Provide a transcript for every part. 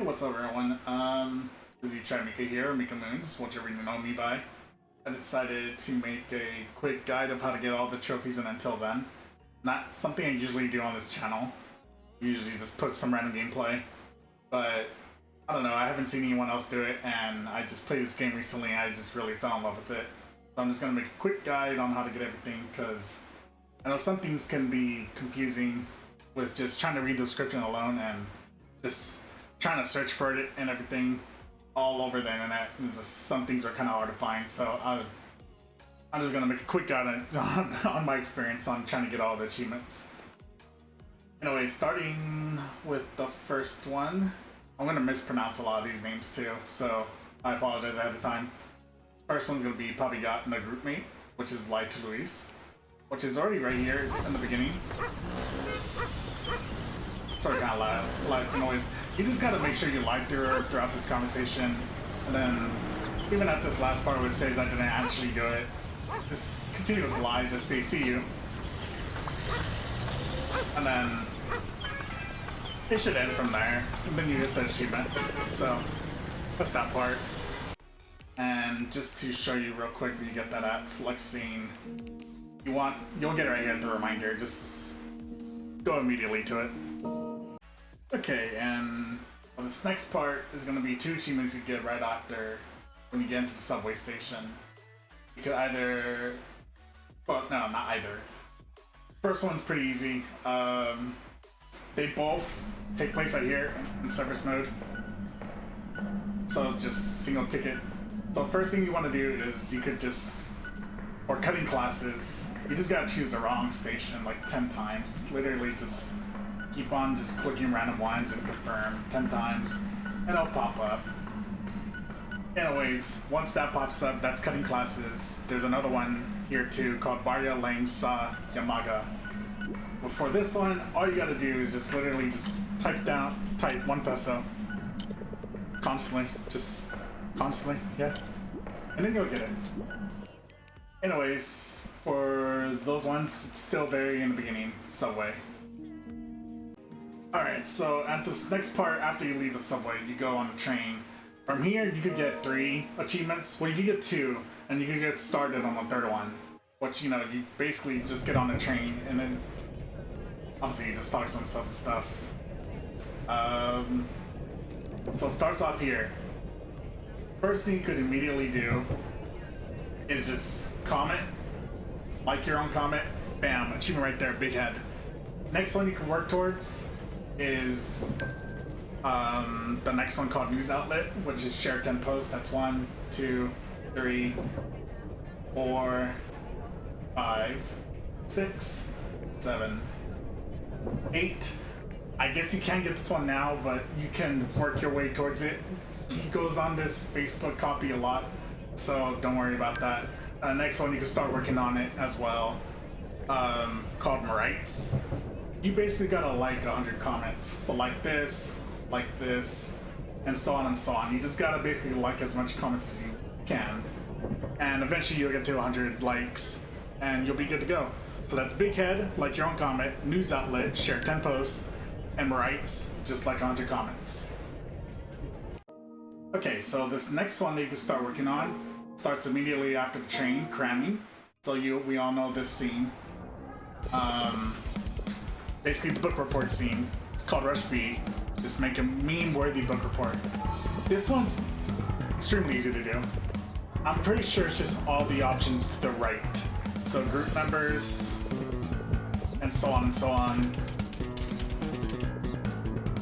What's up everyone? This is you try to make it here, Mika Moons, whichever you know me by. I decided to make a quick guide of how to get all the trophies, and until then, not something I usually do on this channel. Usually just put some random gameplay, but I don't know, I haven't seen anyone else do it, and I just played this game recently and I just really fell in love with it. So I'm just gonna make a quick guide on how to get everything, because I know some things can be confusing with just trying to read the description alone and just trying to search for it and everything all over the internet. And just some things are kind of hard to find, so I'm just gonna make a quick guide on my experience on trying to get all the achievements. Anyway, starting with the first one, I'm gonna mispronounce a lot of these names too, so I apologize ahead of time. First one's gonna be Pabigat and a Groupmate, which is Lied to Luis, which is already right here in the beginning. Sorry, kind of loud noise. You just gotta make sure you lie throughout this conversation, and then even at this last part where it says I didn't actually do it, just continue to lie, just say see you, and then it should end from there, and then you get the achievement. So that's that part. And just to show you real quick where you get that at, select scene. You'll get it right here at the reminder. Just go immediately to it. Okay, and this next part is going to be 2 achievements you get right after when you get into the subway station. You could either, well, no, not either. First one's pretty easy. They both take place right here in service mode. So just single ticket. So first thing you want to do is you could just, or cutting classes, you just gotta choose the wrong station like 10 times. Literally just keep on just clicking random lines and confirm 10 times, and it'll pop up. Anyways, once that pops up, that's cutting classes. There's another one here too called Barya Sa Umaga. Before this one, all you gotta do is just literally just type 1 peso. Constantly, yeah. And then you'll get it. Anyways, for those ones, it's still very in the beginning, subway. Alright, so at this next part, after you leave the subway, you go on the train. From here, you could get 3 achievements. Well, you could get 2, and you could get started on the 3rd one. Which, you know, you basically just get on the train, and then obviously you just talk to himself and stuff. So it starts off here. First thing you could immediately do is just comment, like your own comment, bam, achievement right there, Bighead. Next one you can work towards is the next one called News Outlet, which is share 10 posts. That's 1, 2, 3, 4, 5, 6, 7, 8. I guess you can't get this one now, but you can work your way towards it. He goes on this Facebook copy a lot, so don't worry about that. Next one, you can start working on it as well, called Marites. You basically gotta like 100 comments. So like this, and so on and so on. You just gotta basically like as much comments as you can. And eventually you'll get to 100 likes, and you'll be good to go. So that's Bighead, like your own comment, News Outlet, share 10 posts, and Marites, just like 100 comments. Okay, so this next one that you can start working on starts immediately after the train cramming. So we all know this scene. Basically the book report scene. It's called Rush B. Just make a meme-worthy book report. This one's extremely easy to do. I'm pretty sure it's just all the options to the right. So group members, and so on and so on.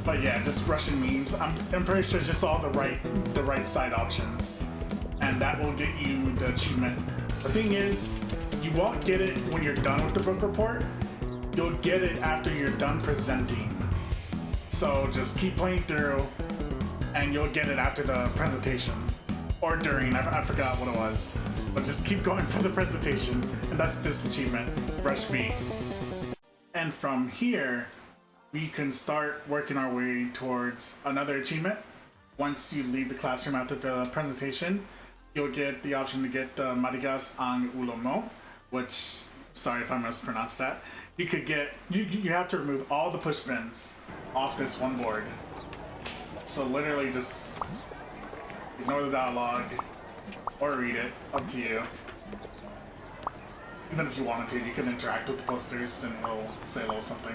But yeah, just Russian memes. I'm pretty sure it's just all the right side options, and that will get you the achievement. The thing is, you won't get it when you're done with the book report. You'll get it after you're done presenting. So just keep playing through, and you'll get it after the presentation, or during. I forgot what it was, but just keep going for the presentation, and that's this achievement, Rush B. And from here, we can start working our way towards another achievement. Once you leave the classroom after the presentation, you'll get the option to get Matigas ang ulo mo, which, sorry if I mispronounced that. You could get, you have to remove all the push bins off this one board. So literally just ignore the dialogue or read it, up to you. Even if you wanted to, you can interact with the posters and it'll say a little something.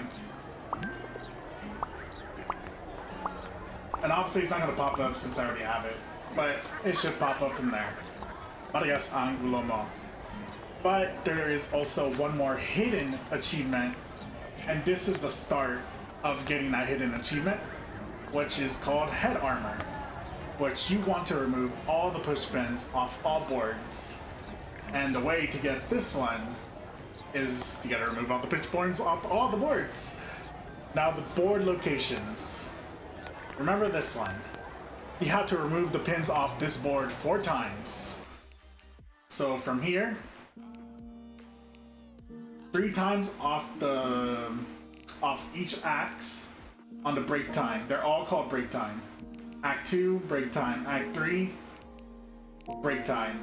And obviously it's not going to pop up since I already have it, but it should pop up from there. Matigas ang ulo mo. But there is also one more hidden achievement, and this is the start of getting that hidden achievement, which is called Head Armor, which you want to remove all the push pins off all boards. And the way to get this one is you gotta remove all the push pins off all the boards. Now the board locations. Remember this one. You have to remove the pins off this board 4 times. So from here, 3 times off each axe on the break time. They're all called break time. Act 2, break time. Act 3, break time.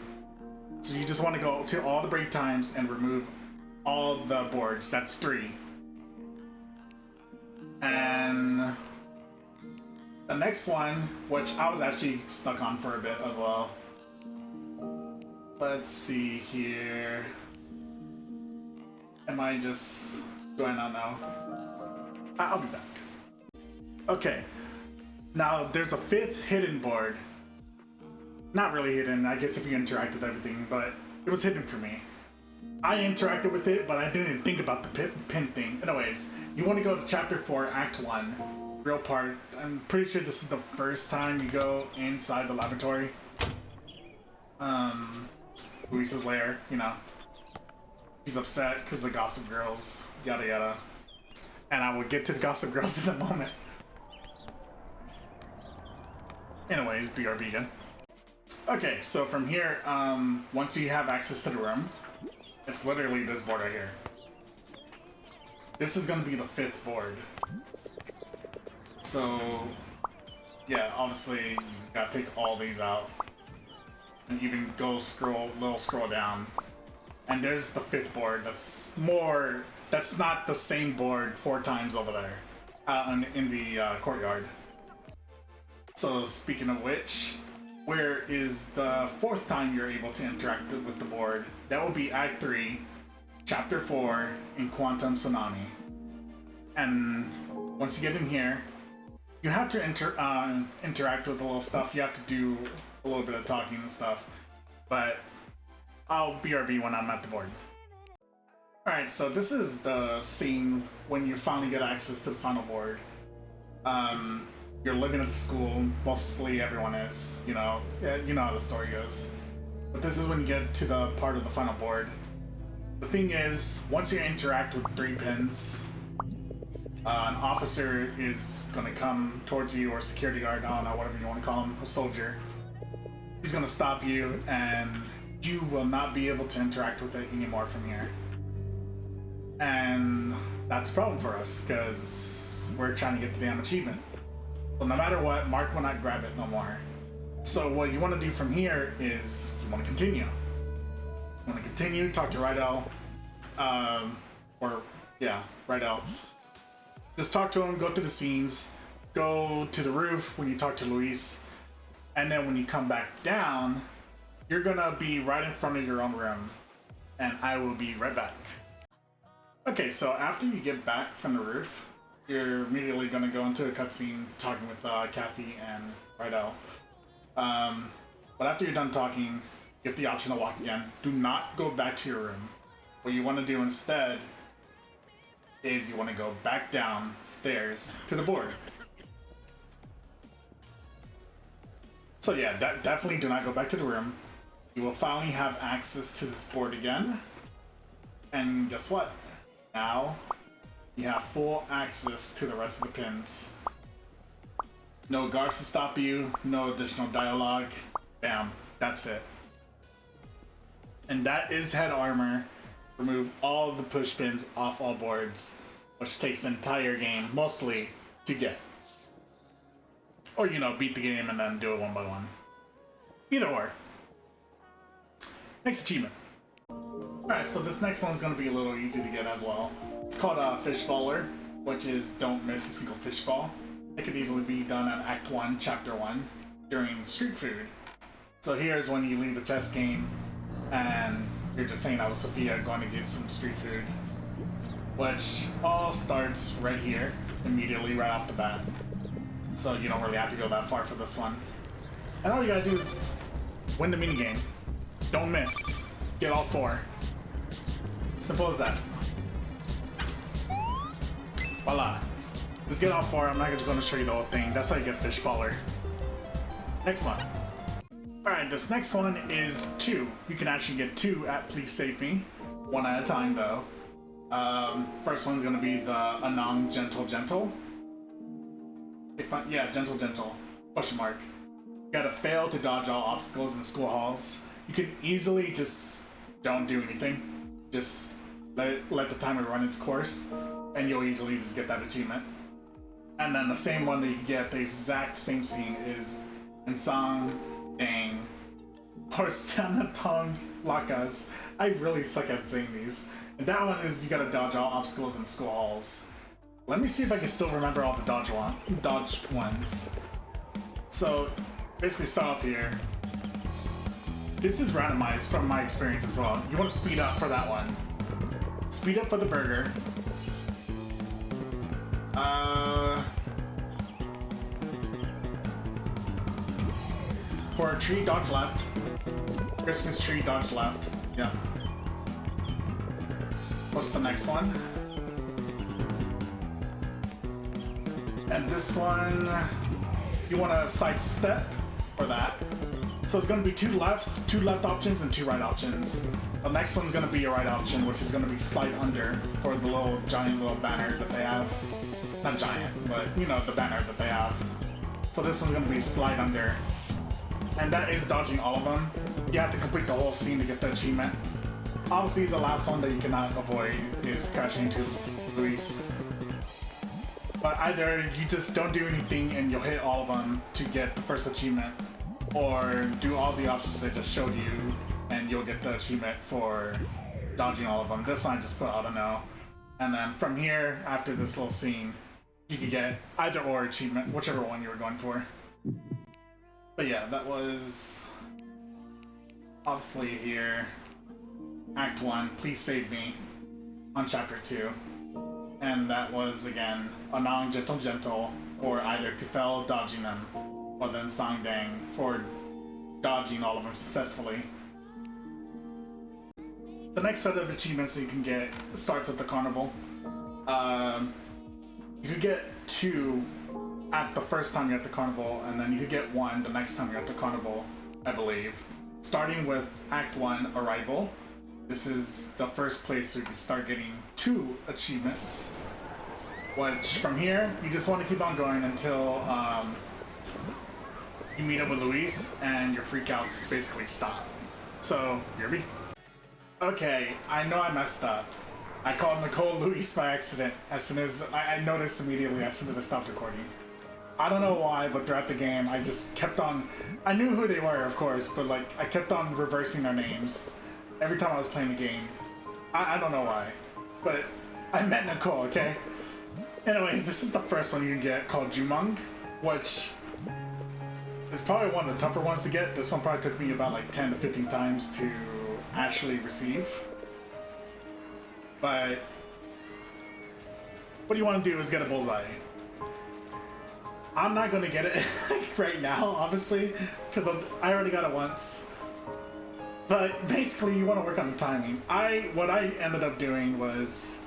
So you just want to go to all the break times and remove all the boards. That's 3. And the next one, which I was actually stuck on for a bit as well. Let's see here. Do I not know? I'll be back. Okay. Now there's a 5th hidden board. Not really hidden, I guess if you interact with everything, but it was hidden for me. I interacted with it, but I didn't think about the pin thing. Anyways, you want to go to Chapter 4, Act 1. Real part. I'm pretty sure this is the first time you go inside the laboratory. Luisa's lair, you know. He's upset because the Gossip Girls, yada yada. And I will get to the Gossip Girls in a moment. Anyways, BRB again. Okay, so from here, once you have access to the room, it's literally this board right here. This is going to be the 5th board. So, yeah, obviously, you just gotta take all these out. And even go scroll down. And there's the 5th board that's not the same board 4 times over there. In the courtyard. So, speaking of which, where is the 4th time you're able to interact with the board? That will be Act 3, Chapter 4, in Quantum Tsunami. And once you get in here, you have to interact with the little stuff. You have to do a little bit of talking and stuff. But I'll BRB when I'm at the board. Alright, so this is the scene when you finally get access to the final board. You're living at the school, mostly everyone is, you know how the story goes. But this is when you get to the part of the final board. The thing is, once you interact with 3 pins, an officer is gonna come towards you, or security guard, I don't know, whatever you want to call him, a soldier. He's gonna stop you, and you will not be able to interact with it anymore from here. And that's a problem for us, because we're trying to get the damn achievement. So no matter what, Mark will not grab it no more. So what you want to do from here is, you want to continue. You want to continue, talk to Rydell. Rydell. Just talk to him, go through the scenes, go to the roof when you talk to Luis, and then when you come back down, you're gonna be right in front of your own room, and I will be right back. Okay, so after you get back from the roof, you're immediately gonna go into a cutscene talking with Kathy and Rydell. But after you're done talking, get the option to walk again. Do not go back to your room. What you want to do instead is you want to go back downstairs to the board. So yeah, definitely do not go back to the room. You will finally have access to this board again. And guess what? Now, you have full access to the rest of the pins. No guards to stop you, no additional dialogue. Bam, that's it. And that is Head Armor. Remove all the push pins off all boards, which takes the entire game, mostly, to get. Or, beat the game and then do it one by one. Either or. Next achievement. Alright, so this next one's going to be a little easy to get as well. It's called Fishballer, which is don't miss a single fish ball. it could easily be done at Act 1, Chapter 1, during street food. So here's when you leave the chess game, and you're just hanging out with Sophia, going to get some street food. Which all starts right here, immediately, right off the bat. So you don't really have to go that far for this one. And all you gotta do is win the minigame. Don't miss. Get all 4. Simple as that. Voila. Just get all 4. I'm not just gonna show you the whole thing. That's how you get Fishballer. Next one. Alright, this next one is 2. You can actually get 2 at Please Save Me. 1 at a time though. First one's gonna be the Anong Gentle. Gentle. Question mark. You gotta fail to dodge all obstacles in school halls. You can easily just don't do anything. Just let the timer run its course, and you'll easily just get that achievement. And then the same one that you get, the exact same scene, is Isang, Daang, Porsyentong, Lakas. I really suck at saying these. And that one is you gotta dodge all obstacles in school halls. Let me see if I can still remember all the dodge ones. So, basically start off here. This is randomized from my experience as well. You want to speed up for that one. Speed up for the burger. For a tree, dodge left. Christmas tree, dodge left. Yeah. What's the next one? And this one, you want to sidestep for that. So it's going to be 2 left options and 2 right options. The next one's going to be a right option, which is going to be slide under for the giant little banner that they have. Not giant, but you know, the banner that they have. So this one's going to be slide under. And that is dodging all of them. You have to complete the whole scene to get the achievement. Obviously, the last one that you cannot avoid is crashing into Luis. But either you just don't do anything and you'll hit all of them to get the first achievement, or do all the options I just showed you and you'll get the achievement for dodging all of them. This one I just put I don't know. And then from here, after this little scene, you could get either or achievement, whichever one you were going for. But yeah, that was obviously here. Act 1, Please Save Me, on Chapter 2. And that was, again, Anong Gentle for either to fail dodging them, or then Sang Daang for dodging all of them successfully. The next set of achievements that you can get starts at the carnival. You could get 2 at the first time you're at the carnival, and then you could get 1 the next time you're at the carnival, I believe. Starting with Act 1, Arrival. This is the first place where you can start getting 2 achievements. Which, from here, you just want to keep on going until you meet up with Luis and your freakouts basically stop. So, here we. Okay, I know I messed up. I called Nicole Luis by accident as soon as I noticed immediately as soon as I stopped recording. I don't know why, but throughout the game, I just kept on. I knew who they were, of course, but like I kept on reversing their names every time I was playing the game. I don't know why, but I met Nicole, okay? Anyways, this is the first one you can get called Jumong, which is probably one of the tougher ones to get. This one probably took me about like 10 to 15 times to actually receive. But what you want to do is get a bullseye. I'm not going to get it right now, obviously, because I already got it once. But basically, you want to work on the timing. What I ended up doing was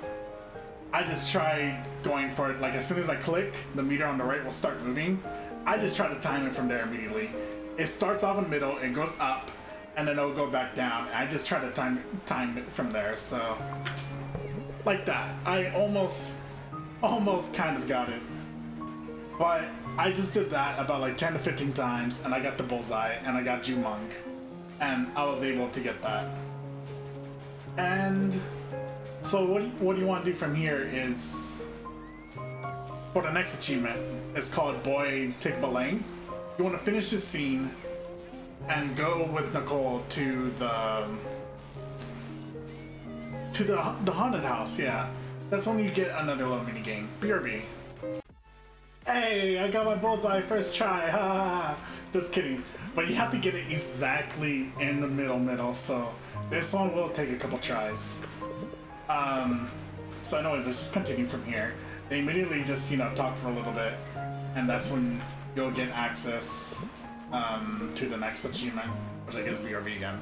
I just tried going for it. Like as soon as I click, the meter on the right will start moving. I just try to time it from there immediately. It starts off in the middle, it goes up, and then it'll go back down. I just try to time it from there. So like that. I almost kind of got it. But I just did that about like 10 to 15 times, and I got the bullseye, and I got Jumong. And I was able to get that. And so what you want to do from here is, for the next achievement, it's called Boy Tikbalang. You want to finish this scene and go with Nicole to the haunted house. Yeah, that's when you get another little mini game. BRB. Hey, I got my bullseye first try. Ha ha ha. Just kidding. But you have to get it exactly in the middle. So this one will take a couple tries. So anyways, let's just continue from here. They immediately just, talk for a little bit. And that's when you'll get access to the next achievement, which I guess is BRB again.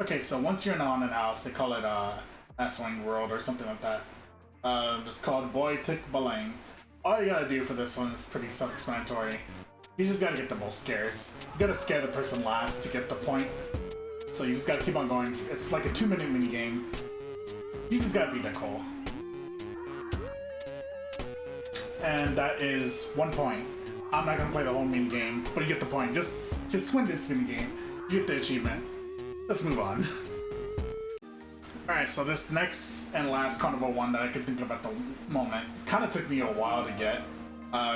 Okay, so once you're in a haunted house, they call it S-Wing World or something like that. It's called Boy Tikbalang. All you gotta do for this one is pretty self-explanatory. You just gotta get the most scares. You gotta scare the person last to get the point. So you just gotta keep on going. It's like a 2-minute mini game. You just gotta beat Nicole. And that is 1 point. I'm not gonna play the whole mini game, but you get the point. Just win this mini game. You get the achievement. Let's move on. Alright, so this next and last carnival one that I could think of at the moment kind of took me a while to get,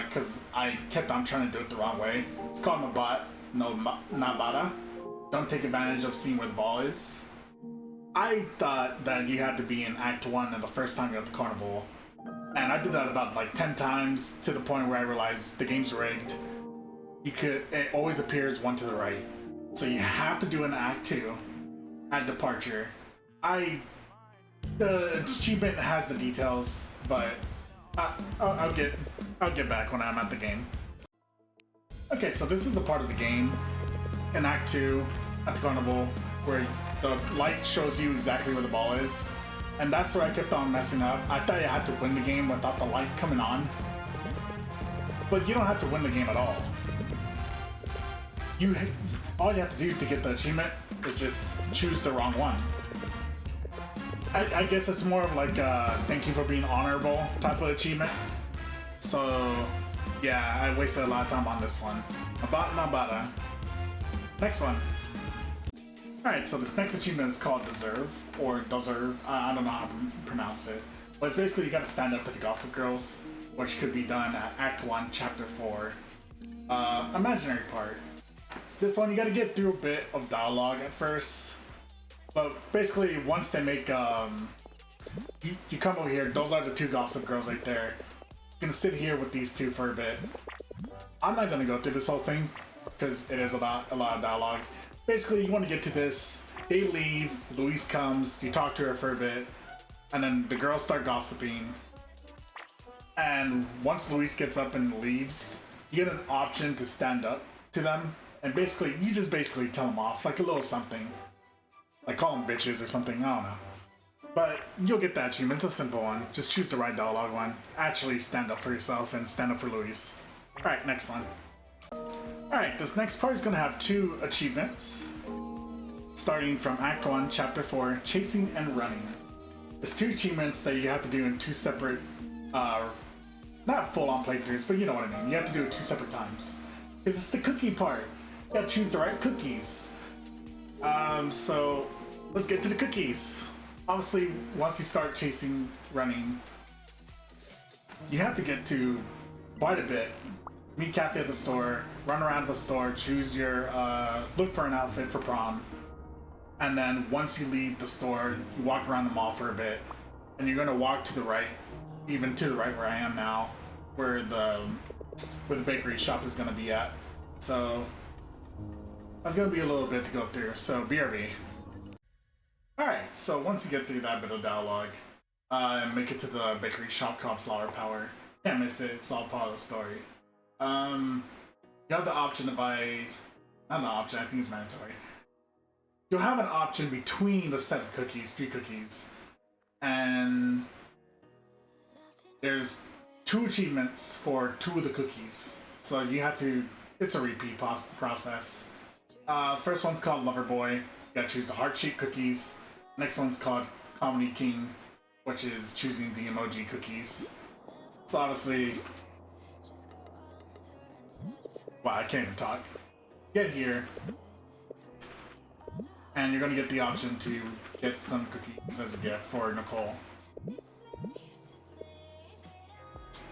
because I kept on trying to do it the wrong way. It's called Mabait, not Bata. Don't take advantage of seeing where the ball is. I thought that you had to be in Act 1 and the first time you're at the carnival. And I did that about like 10 times to the point where I realized the game's rigged. It always appears one to the right. So you have to do an Act 2 at departure. The achievement has the details, but I'll get back when I'm at the game. Okay, so this is the part of the game in Act 2 at the carnival where the light shows you exactly where the ball is, and that's where I kept on messing up. I thought you had to win the game without the light coming on, but you don't have to win the game at all. All you have to do to get the achievement is just choose the wrong one. I guess it's more of like a thank you for being honorable type of achievement. So yeah, I wasted a lot of time on this one. Bata. Next one. Alright, so this next achievement is called Dasurv, or Dasurv, I don't know how to pronounce it. But it's basically you gotta stand up to the Gossip Girls, which could be done at Act 1, Chapter 4. Imaginary part. This one you gotta get through a bit of dialogue at first. But basically, once they make, you come over here, those are the 2 Gossip Girls right there. You're gonna sit here with these 2 for a bit. I'm not gonna go through this whole thing, because it is a lot of dialogue. Basically, you want to get to this, they leave, Louise comes, you talk to her for a bit, and then the girls start gossiping. And once Louise gets up and leaves, you get an option to stand up to them, and you just basically tell them off, like a little something. Like call them bitches or something, I don't know. But you'll get that achievement, it's a simple one. Just choose the right dialogue one. Actually stand up for yourself and stand up for Louise. Alright, next one. Alright, this next part is going to have 2 achievements. Starting from Act 1, Chapter 4, Chasing and Running. There's 2 achievements that you have to do in 2 separate, not full-on playthroughs, but you know what I mean. You have to do it 2 separate times. Because it's the cookie part. You gotta choose the right cookies. So let's get to the cookies. Obviously, once you start chasing, running, you have to get to quite a bit. Meet Kathy at the store, run around the store, choose your, look for an outfit for prom. And then once you leave the store, you walk around the mall for a bit. And you're gonna walk to the right, even to the right where I am now, where the bakery shop is gonna be at. So that's gonna be a little bit to go through, so BRB. Alright, so once you get through that bit of dialogue, and make it to the bakery shop called Flower Power, can't miss it, it's all part of the story. You have the option to buy, not an option, I think it's mandatory. You'll have an option between the set of cookies, 3 cookies, and there's 2 achievements for 2 of the cookies. So you have to, it's a repeat process. First one's called Lover Boy. You gotta choose the heart-shaped cookies. Next one's called Comedy King, which is choosing the emoji cookies. So obviously, wow, I can't even talk. Get here, and you're gonna get the option to get some cookies as a gift for Nicole.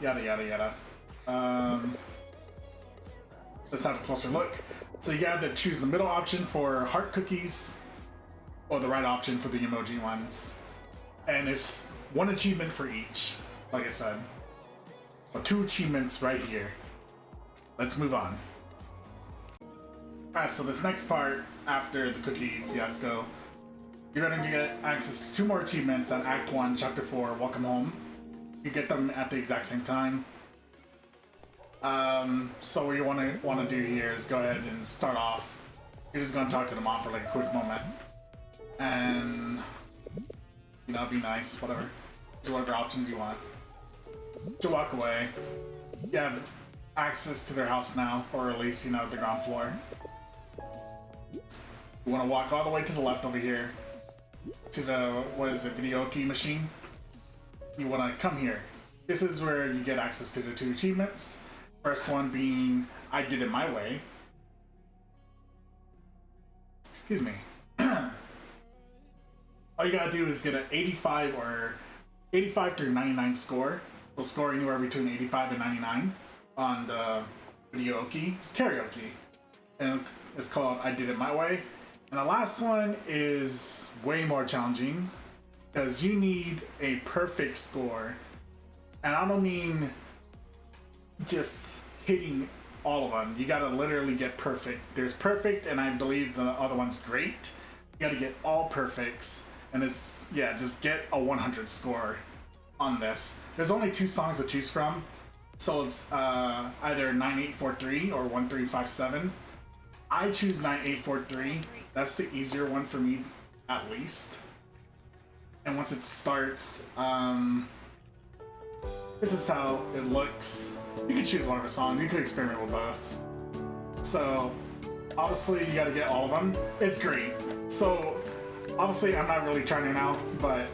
Yada yada yada. Let's have a closer look. So you gotta choose the middle option for heart cookies, or the right option for the emoji ones. And it's 1 achievement for each, like I said. So 2 achievements right here. Let's move on. Alright, so this next part, after the cookie fiasco, you're gonna get access to 2 more achievements on Act 1, Chapter 4, Welcome Home. You get them at the exact same time. So what you wanna do here is go ahead and start off. You're just gonna talk to the mom for like a quick moment. And you know, be nice, whatever. Do whatever options you want. To walk away. You have access to their house now, or at least, you know, the ground floor. You want to walk all the way to the left over here to the, what is it, video key machine. You want to come here. This is where you get access to the 2 achievements. First one being, I did it my way. Excuse me. All you gotta do is get an 85 through 99 score. So score anywhere between 85 and 99 on the video key. It's karaoke. And it's called I Did It My Way. And the last one is way more challenging because you need a perfect score. And I don't mean just hitting all of them. You gotta literally get perfect. There's perfect, and I believe the other one's great. You gotta get all perfects. And it's, yeah, just get a 100 score on this. There's only 2 songs to choose from. So it's either 9843 or 1357. I choose 9843. That's the easier one for me, at least. And once it starts, this is how it looks. You can choose one of the songs. You could experiment with both. So, obviously, you gotta get all of them. It's great. So, obviously, I'm not really trying it out, but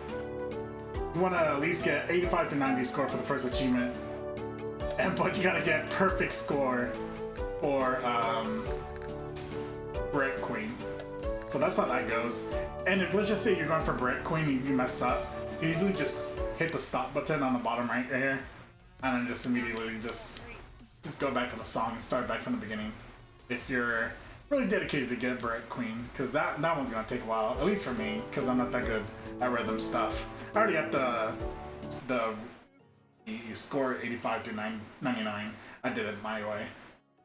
you want to at least get 85 to 90 score for the first achievement. But you gotta get perfect score for Brett Queen. So that's how that goes. And if, let's just say you're going for Brett Queen and you mess up, you usually just hit the stop button on the bottom right here, and then just immediately just go back to the song and start back from the beginning. If you're really dedicated to get Brett Queen, because that one's gonna take a while, at least for me, because I'm not that good at rhythm stuff. I already got the score 85 to 99. I did it my way.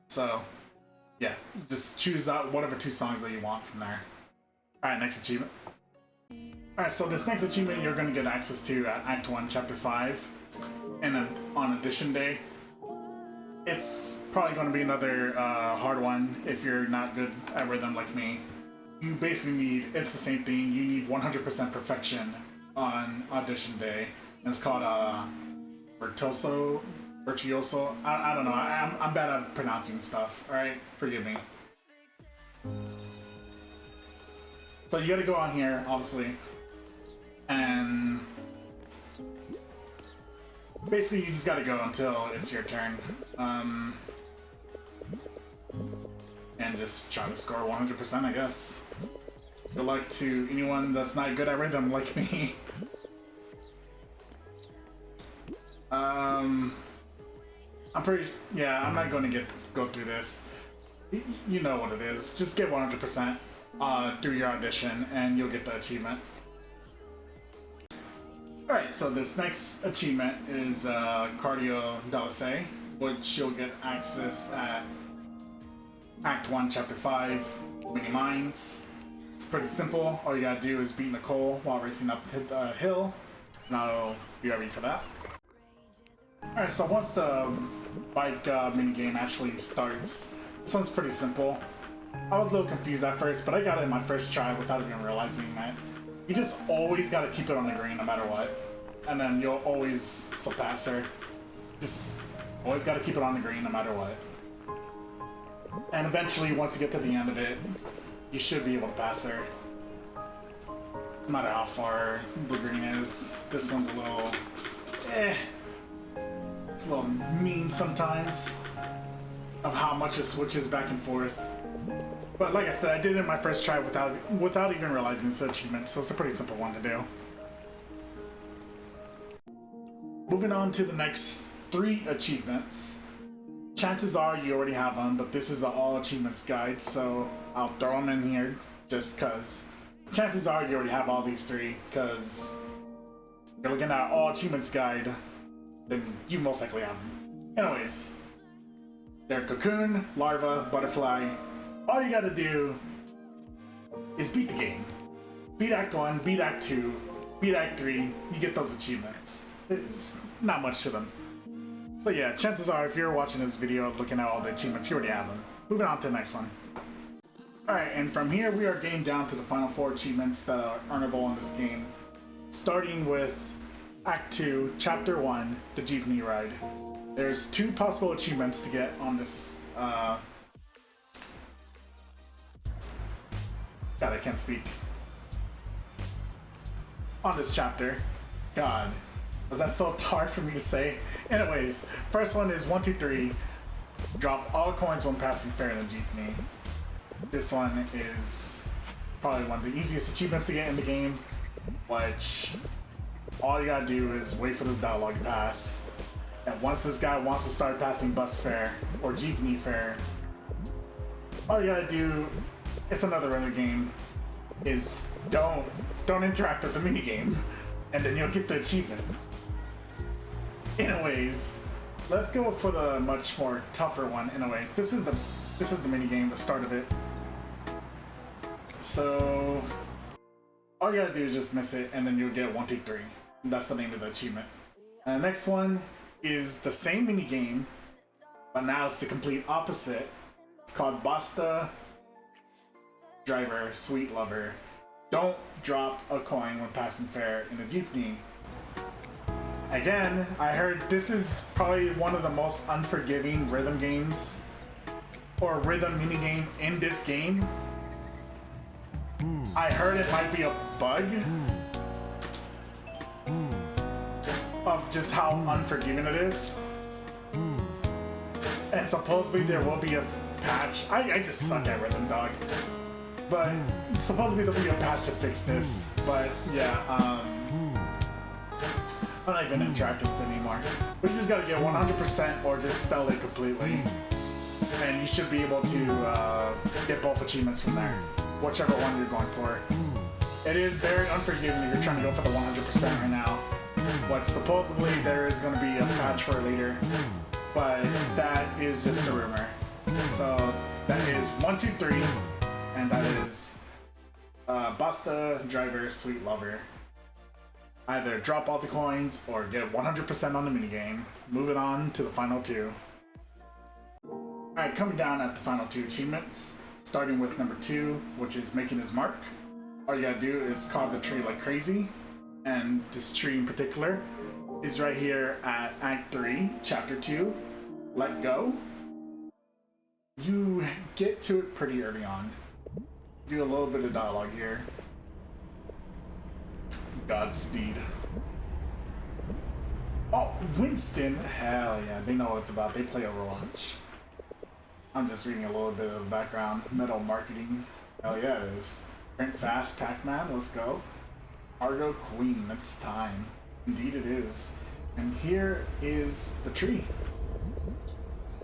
So yeah, just choose out whatever 2 songs that you want from there. Alright, next achievement. Alright, so this next achievement you're going to get access to at Act 1, Chapter 5, and then on Audition Day. It's probably going to be another hard one if you're not good at rhythm like me. You basically need, it's the same thing, you need 100% perfection on Audition Day. And it's called Virtuoso. I don't know, I'm bad at pronouncing stuff, alright? Forgive me. So you gotta go on here, obviously, and basically you just gotta go until it's your turn. And just try to score 100%, I guess. Good luck to anyone that's not good at rhythm like me. I'm not going to go through this. You know what it is. Just get 100% through your audition and you'll get the achievement. Alright, so this next achievement is Cardio Dalisay, which you'll get access at Act 1, Chapter 5, Mini Mines. It's pretty simple. All you gotta do is beat Nicole while racing up the hill, and I'll be ready for that. Alright, so once the bike minigame actually starts, this one's pretty simple. I was a little confused at first, but I got it in my first try without even realizing that. You just always gotta keep it on the green no matter what. And then you'll always surpass her. Just always gotta keep it on the green no matter what. And eventually, once you get to the end of it, you should be able to pass her. No matter how far the green is. This one's a little... It's a little mean sometimes of how much it switches back and forth. But like I said, I did it in my first try without even realizing it's an achievement, so it's a pretty simple one to do. Moving on to the next 3 achievements. Chances are you already have them, but this is an all achievements guide, so I'll throw them in here just cause. Chances are you already have all these 3, cause you're looking at an all achievements guide, then you most likely have them. Anyways, they're Cocoon, Larva, Butterfly. All you gotta do is beat the game. Beat Act 1, beat Act 2, beat Act 3, you get those achievements. It's not much to them. But yeah, chances are if you're watching this video looking at all the achievements, you already have them. Moving on to the next one. Alright, and from here we are getting down to the final 4 achievements that are earnable in this game. Starting with Act 2, Chapter 1, the Jeepney Ride. There's 2 possible achievements to get on this, God, I can't speak. On this chapter. God, was that so hard for me to say? Anyways, first one is 1, 2, 3. Drop all coins when passing fair in the jeepney. This one is probably one of the easiest achievements to get in the game, which all you gotta do is wait for this dialogue to pass. And once this guy wants to start passing bus fare or jeepney fare, all you gotta do, it's another run of the game, is don't interact with the minigame, and then you'll get the achievement. Anyways, let's go for the much more tougher one. Anyways, this is the minigame, the start of it. So all you gotta do is just miss it, and then you'll get 1, 2, 3. That's the name of the achievement. And the next one is the same minigame, but now it's the complete opposite. It's called Basta, Driver, Sweet Lover. Don't drop a coin when passing fare in a jeepney. Again, I heard this is probably one of the most unforgiving rhythm games or rhythm minigame in this game. I heard it might be a bug of just how unforgiving it is. And supposedly there will be a patch. I just suck at rhythm, dog. But supposedly there'll be a patch to fix this. But yeah, I'm not even interacting with it anymore. We just gotta get 100% or just spell it completely. And you should be able to get both achievements from there. Whichever one you're going for. It is very unforgiving if you're trying to go for the 100% right now. But supposedly there is going to be a patch for it later. But that is just a rumor. So that is 1, 2, 3. And that is Basta, Driver, Sweet Lover. Either drop all the coins or get 100% on the minigame. Moving on to the final 2. Alright, coming down at the final 2 achievements. Starting with number 2, which is making his mark. All you gotta do is carve the tree like crazy. And this tree in particular is right here at Act 3, Chapter 2, Let Go. You get to it pretty early on. Do a little bit of dialogue here. Godspeed. Oh, Winston! Hell yeah, they know what it's about. They play Overwatch. I'm just reading a little bit of the background. Metal marketing. Hell yeah, it is. Print fast, Pac-Man, let's go. Argo Queen, it's time. Indeed it is. And here is the tree.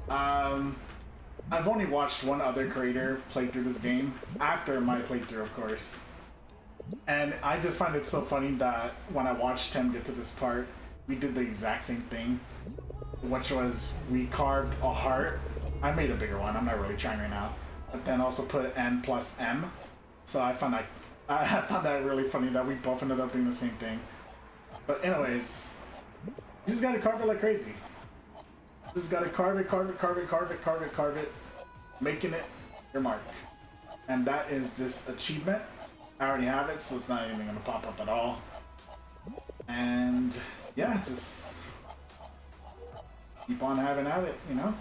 I've only watched one other creator play through this game, after my playthrough of course. And I just find it so funny that when I watched him get to this part, we did the exact same thing. Which was, we carved a heart. I made a bigger one, I'm not really trying right now. But then also put N plus M. So I found that really funny that we both ended up doing the same thing. But anyways, you just gotta carve it like crazy. Just gotta carve it, making it your mark. And that is this achievement. I already have it, so it's not even gonna pop up at all. And yeah, just keep on having at it, you know,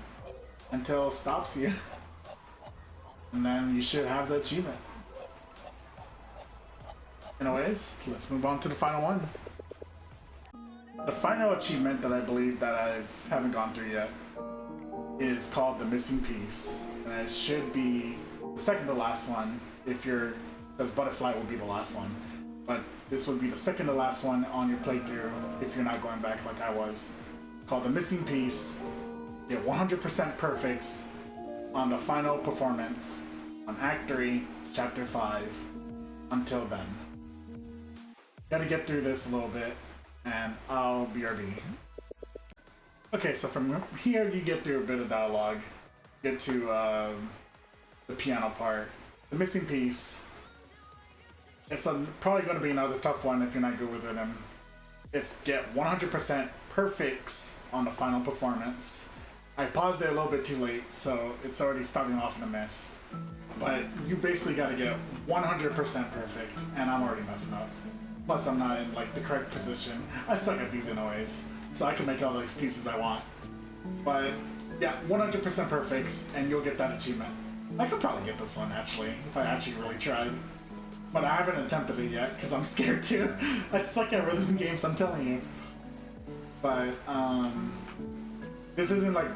until it stops you. And then you should have the achievement. Anyways, let's move on to the final one. The final achievement that I believe that I haven't gone through yet is called the missing piece. And it should be the second to last one if you're, because Butterfly will be the last one. But this would be the second to last one on your playthrough if you're not going back like I was. Called the missing piece. Get 100% perfects on the final performance on Act 3, Chapter 5. Until then. Gotta get through this a little bit, and I'll BRB. Okay, so from here you get through a bit of dialogue, get to the piano part. The missing piece. It's probably going to be another tough one if you're not good with rhythm. It's get 100% perfects on the final performance. I paused it a little bit too late, so it's already starting off in a mess. But you basically got to get 100% perfect, and I'm already messing up. Plus, I'm not in like the correct position. I suck at these anyways, so I can make all the excuses I want. But yeah, 100% perfects, and you'll get that achievement. I could probably get this one actually, if I actually really tried. But I haven't attempted it yet, because I'm scared to. I suck at rhythm games, I'm telling you. But, this isn't like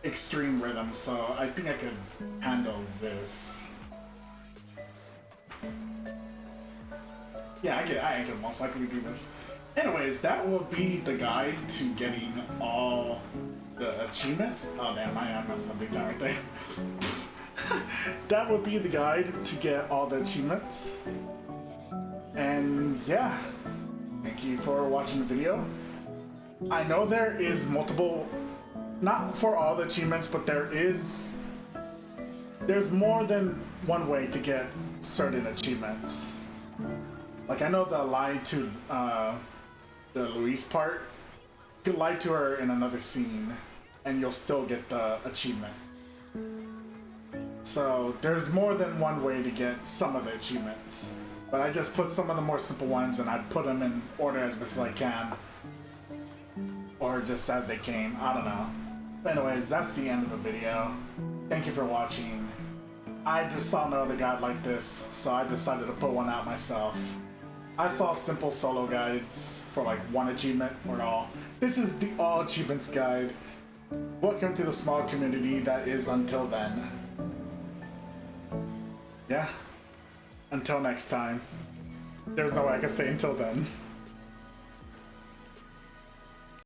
extreme rhythm, so I think I could handle this. Yeah, I could most likely do this. Anyways, that will be the guide to getting all the achievements. Oh damn, I messed up big time right there. That would be the guide to get all the achievements. And yeah, thank you for watching the video. I know there is multiple, not for all the achievements, but there's more than one way to get certain achievements. Like I know the lie to the Louise part, you could lie to her in another scene and you'll still get the achievement. So there's more than one way to get some of the achievements, but I just put some of the more simple ones and I put them in order as best as I can, or just as they came, I don't know. But anyways, that's the end of the video. Thank you for watching. I just saw no other guide like this, so I decided to put one out myself. I saw simple solo guides for like one achievement or all. This is the all achievements guide. Welcome to the small community that is Until Then. Yeah, until next time. There's no way I can say until then.